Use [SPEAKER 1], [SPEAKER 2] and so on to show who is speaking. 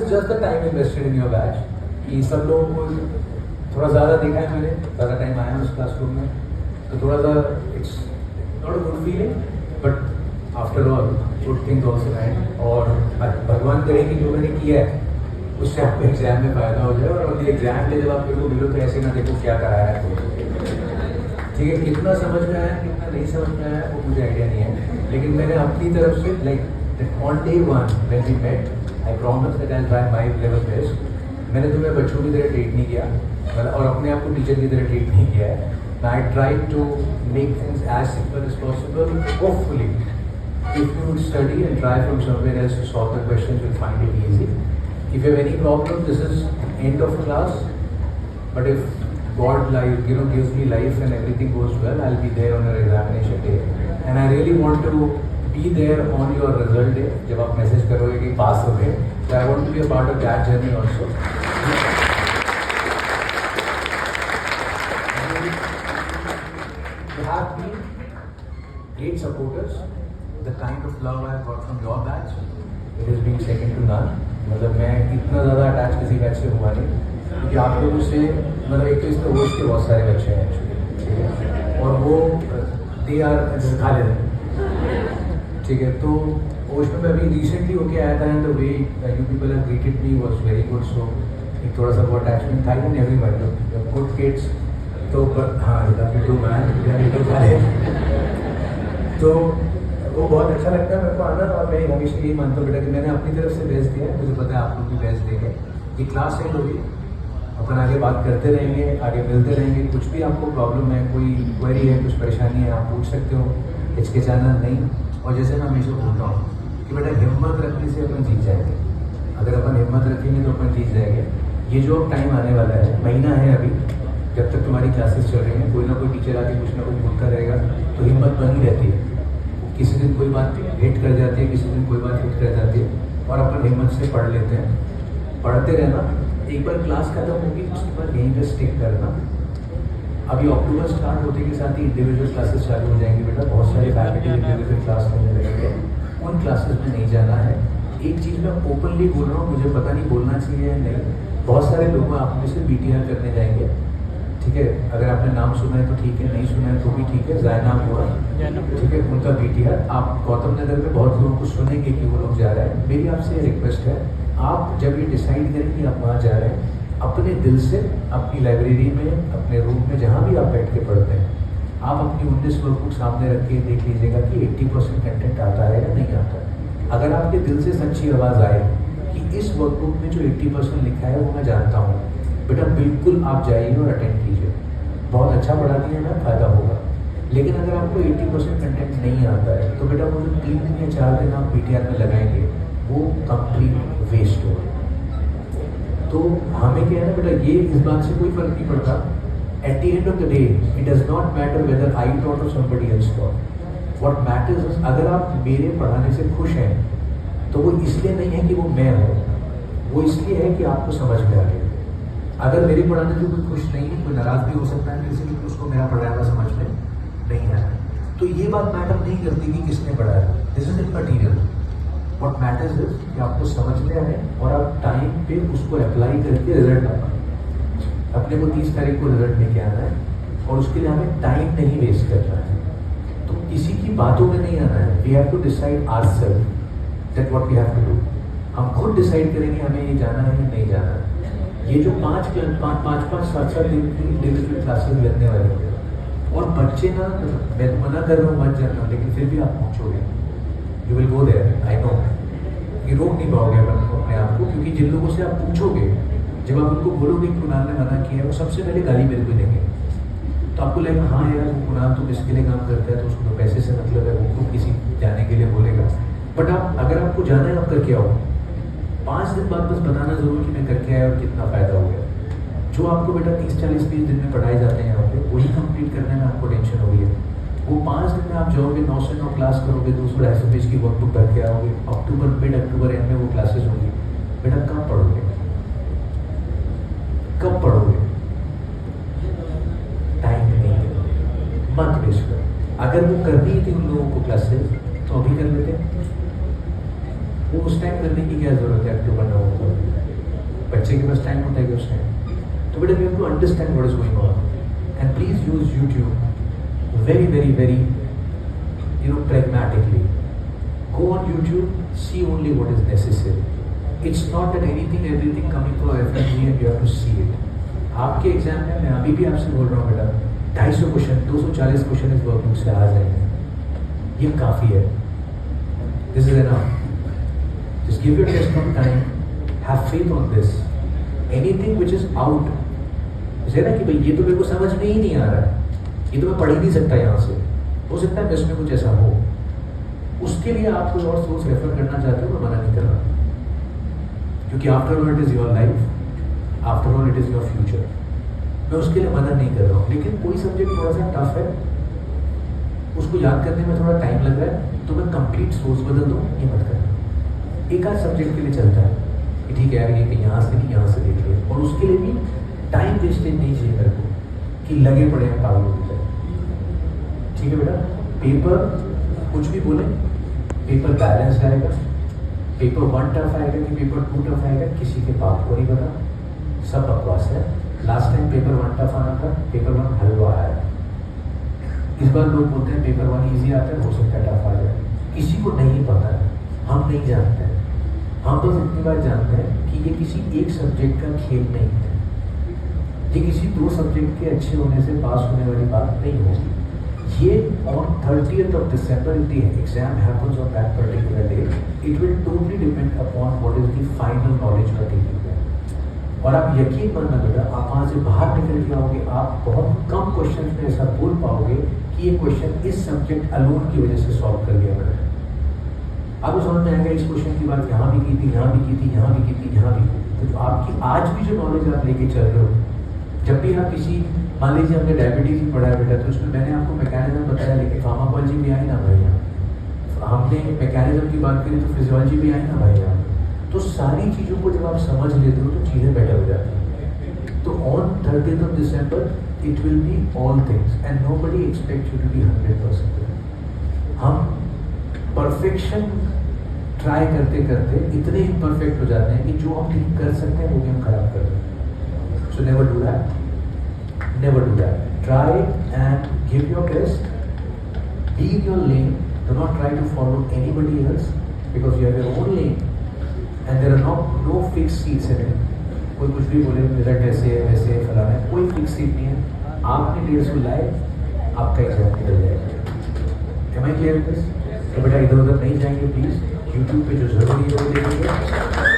[SPEAKER 1] Is just the time invested in your batch कि सब लोगों को थोड़ा ज़्यादा देखा है मैंने, ज़्यादा टाइम आया है उस क्लासरूम में, तो थोड़ा सा it's not a good feeling, but after all good things also had. और भगवान करे कि जो मैंने किया है उससे आपको एग्जाम में फ़ायदा हो जाए, और एग्जाम में जब आप मेरे को मिलो तो ऐसे ना देखो क्या कराया है, ठीक है। कितना समझ में आया कितना नहीं समझ में आया वो मुझे आइडिया नहीं है, लेकिन मैंने अपनी तरफ से like on day one when we met I promise that I will try my level best. मैंने तुम्हें बच्चों की तरह ट्रीट नहीं किया और अपने आप को टीचर की तरह ट्रीट नहीं किया है। I try to make things as simple as possible. Hopefully if you study and try from somewhere else to solve the questions you will find it easy. If you have any problem, this is end of class. But if God gives me life and everything goes well, I'll be there on your examination day. And I really want to be there on your result day. जब आप message करोगे कि पास हो गए, so I want to be a part of that journey also. You have been great supporters. The kind of love I have got from your batch, it has been second to none. मतलब मैं इतना ज़्यादा attach किसी batch से हुआ नहीं, क्योंकि आप लोगों से मतलब एक तो इसमें होश के बहुत सारे बच्चे हैं एक्चुअली, ठीक है, और वो दे आर खा लेते, ठीक है। तो होश में मैं अभी रिसेंटली होके आया था, and the way you people have greeted me was very good. So एक थोड़ा सा वो अटैचमेंट था इन एवरीवन, गुड किड्स। तो हाँ टू मैन तो वो बहुत अच्छा लगता है मेरे को आना, और मैं हमेशा यही मानता हूँ बेटा कि मैंने अपनी तरफ से बेस्ट दिया है, मुझे पता है आप लोग भी बेस्ट देंगे। ये क्लास एंड होगी, अपन आगे बात करते रहेंगे, आगे मिलते रहेंगे। कुछ भी आपको प्रॉब्लम है, कोई क्वेरी है, कुछ परेशानी है, आप पूछ सकते हो, हिचकिचाना नहीं। और जैसे मैं हमेशा बोलता हूँ कि बेटा हिम्मत रखने से अपन जीत जाएंगे। अगर अपन हिम्मत रखेंगे तो अपन जीत जाएंगे। ये जो टाइम आने वाला है, महीना है अभी, जब तक तुम्हारी क्लासेस चल रही हैं, कोई ना कोई टीचर आके कुछ ना कुछ बोलता रहेगा, तो हिम्मत बनी रहती है। किसी दिन कोई बात हिट कर जाती है, किसी दिन कोई बात हिट कर जाती है, और अपन हिम्मत से पढ़ लेते हैं। पढ़ते रहना, एक बार क्लास खत्म होगी उसके बाद यहीं पे स्टिक करना। अभी अक्टूबर स्टार्ट होते के साथ ही इंडिविजुअल क्लासेस चालू हो जाएंगी बेटा, बहुत सारे फैकल्टी इंडिविजुअल क्लास लेने लगेंगे, उन क्लासेस में नहीं जाना है। एक चीज़ मैं ओपनली बोल रहा हूँ, मुझे पता नहीं बोलना चाहिए या नहीं, बहुत सारे लोग आप में से BTR करने जाएंगे, ठीक है। अगर आपने नाम सुना है तो ठीक है, नहीं सुना है तो भी ठीक है। ज़ायनाम हुआ, ठीक है, उनका BTR। आप गौतम नगर में बहुत लोगों को सुनेंगे कि वो लोग जा रहे हैं। मेरी आपसे रिक्वेस्ट है, आप जब ये डिसाइड करें कि आप वहाँ जा रहे हैं, अपने दिल से अपनी लाइब्रेरी में, अपने रूम में, जहाँ भी आप बैठ के पढ़ते हैं, आप अपनी 19 वर्कबुक सामने रख के देख लीजिएगा कि 80% कंटेंट आता है या नहीं आता है। अगर आपके दिल से सच्ची आवाज़ आए कि इस वर्कबुक में जो 80% लिखा है वो मैं जानता हूँ, बेटा बिल्कुल आप जाइए और अटेंड कीजिए। बहुत अच्छा पढ़ाती है ना, फ़ायदा होगा। लेकिन अगर आपको 80% कंटेंट नहीं आता है तो बेटा वो जो 3 दिन या 4 दिन आप BTR में लगाएंगे वो कंप्लीट वेस्ट होगा। तो हमें क्या है ना बेटा, ये इस बात से कोई फर्क नहीं पड़ता। At the end of the day it does not matter whether I taught और somebody else taught. What matters is, अगर आप मेरे पढ़ाने से खुश हैं तो वो इसलिए नहीं है कि वो मैं हूँ, वो इसलिए है कि आपको समझ में आ गया। अगर मेरे पढ़ाने से कोई खुश नहीं है, कोई नाराज भी हो सकता है किसी भी, उसको मेरा पढ़ाया समझ में नहीं आया, तो ये बात मैटर नहीं करती कि किसने पढ़ाया। This is इमैटेरियल। What matters is कि आपको समझ में आए और आप टाइम पे उसको अप्लाई करके रिजल्ट लाना। अपने को 30 तारीख को रिजल्ट लेके आना है, और उसके लिए हमें टाइम नहीं वेस्ट करना है। तो किसी की बातों में नहीं आना है। We have to decide ourselves that what we have to do. हम खुद डिसाइड करेंगे हमें ये जाना है या नहीं जाना है। ये जो 5-5 7 दिन की इंडिविजुअल क्लासेस लगने वाले हैं, और बच्चे ना, मैं तो मना कर रहा हूँ मत जाना, लेकिन फिर भी आप पहुँचोगे, you will go there. I know ये रोक नहीं पाओगे अपने आप को, क्योंकि जिन लोगों से आप पूछोगे, जब आप उनको बोलोगे कि कुणाल ने मना किया है, वो सबसे पहले गाली मेरे को देंगे। तो आपको लगेगा हाँ यार वो कुणाल तो इसके लिए काम करता है, तो उसको तो पैसे से मतलब है, वो तो किसी जाने के लिए बोलेगा। बट आप अगर आपको जाना है, आप करके आओ। 5 दिन बाद बस बताना जरूर कि मैं करके आया और कितना फ़ायदा हो गया। जो आपको बेटा 30-40-20 दिन में पढ़ाए जाते हैं यहाँ पे, वही कंप्लीट करने में आपको टेंशन हो रही है। वो 5 दिन में आप जाओगे, 9 से 9 क्लास करोगे, 200-250 पेज की वर्कबुक भर के आओगे, मिड अक्टूबर एंड में वो क्लासेस होंगी। बेटा कब पढ़ोगे, कब पढ़ोगे? टाइम नहीं है, मत वेस्ट करो। अगर वो करनी थी उन लोगों को क्लासेस, तो अभी कर लेते। वो उस टाइम करने की क्या जरूरत है अक्टूबर नवंबर? बच्चे के पास टाइम होता है कि उस टाइम, तो बेटा you have to understand what is going on and please use YouTube very very very pragmatically. Go on YouTube, see only what is necessary. It's not that everything coming from FMG and you have to see it. आपके exam में मैं अभी भी आपसे बोल रहा हूँ बेटा, 250 क्वेश्चन 240 क्वेश्चन इस वर्कबुक से आ जाएंगे, ये काफ़ी है. This is enough. Just give your test on time. Have faith on this. Anything which is out, जैसे ना कि भाई ये तो मेरे को समझ में ही नहीं आ रहा है, ये तो मैं पढ़ ही नहीं सकता यहाँ से, हो सकता है इसमें कुछ ऐसा हो, उसके लिए आप कोई और सोर्स रेफर करना चाहते हो, मैं मना नहीं कर रहा, क्योंकि after all it is your life, after all it is your future. मैं उसके लिए मना नहीं कर रहा हूँ. लेकिन कोई सब्जेक्ट थोड़ा सा टफ है, उसको याद करने में थोड़ा टाइम लग रहा है, तो मैं कंप्लीट सोर्स बदल दूँ, ये मत करना. एक आध सब्जेक्ट के लिए चलता है कि ठीक है यार ये कि यहाँ से नहीं यहाँ से देख लिया, और उसके लिए भी टाइम वेस्टेज नहीं चाहिए मेरे को कि लगे पड़े हैं पागल हो जाए. ठीक है बेटा, पेपर कुछ भी बोले, पेपर बैलेंस आएगा, पेपर 1 टफ आएगा कि पेपर 2 टफ आएगा, किसी के बाप को नहीं पता, सब बकवास है. लास्ट टाइम पेपर 1 टफ आना था, पेपर 1 हलवा आया. इस बार लोग बोलते हैं पेपर 1 इजी आता है, हो सकता है टफ आ जाए. किसी को नहीं पता है, हम नहीं जानते हैं. हम बस इतनी बार जानते हैं कि ये किसी एक सब्जेक्ट का खेल नहीं है, ये किसी 2 सब्जेक्ट के अच्छे होने से पास होने वाली बात नहीं होगी. ये on 30th of December, if the exam happens on that particular day, it will totally depend upon what is the final knowledge you are taking there. और आप यकीन मानना बेटा, आप वहाँ से बाहर निकल के आओगे, आप बहुत कम क्वेश्चन में ऐसा बोल पाओगे कि ये क्वेश्चन इस सब्जेक्ट अलोन की वजह से सॉल्व कर लिया मैंने. आपको समझ में आएगा इस क्वेश्चन की बात यहाँ भी की थी, यहाँ भी की थी, यहाँ भी की थी, यहाँ भी की थी. तो आपकी आज भी जो नॉलेज आप लेके चल रहे हो, जब भी आप किसी, मान लीजिए हमने डायबिटीज़ ही पढ़ा है बेटा, तो उसमें मैंने आपको मैकेनिज्म बताया, लेकिन फार्माकोलॉजी भी आई ना भाई यहाँ. हमने मैकेनिज्म की बात करी तो फिजियोलॉजी भी आई ना भाई यहाँ. तो सारी चीज़ों को जब आप समझ लेते हो तो चीज़ें बेटर हो जाती हैं. तो on 30th of December it will be all things and nobody expect you to be 100%. हम परफेक्शन ट्राई करते करते इतने इम्परफेक्ट हो जाते हैं कि जो हम ठीक कर सकते हैं वो भी हम खराब कर देते हैं. So never do that. Never do that. Try and give your best. Be in your lane. Do not try to follow anybody else because you have your own lane and there are no fixed seats in it. कोई कुछ भी बोले result ऐसे है वैसे है फलाना है, कोई फिक्स सीट नहीं है. आपने 150 लाए, आपका एग्जाम निकल जाएगा. Am I clear with this? तो बेटा इधर उधर नहीं जाएंगे प्लीज. YouTube पे जो जरूरी है वो देखेंगे.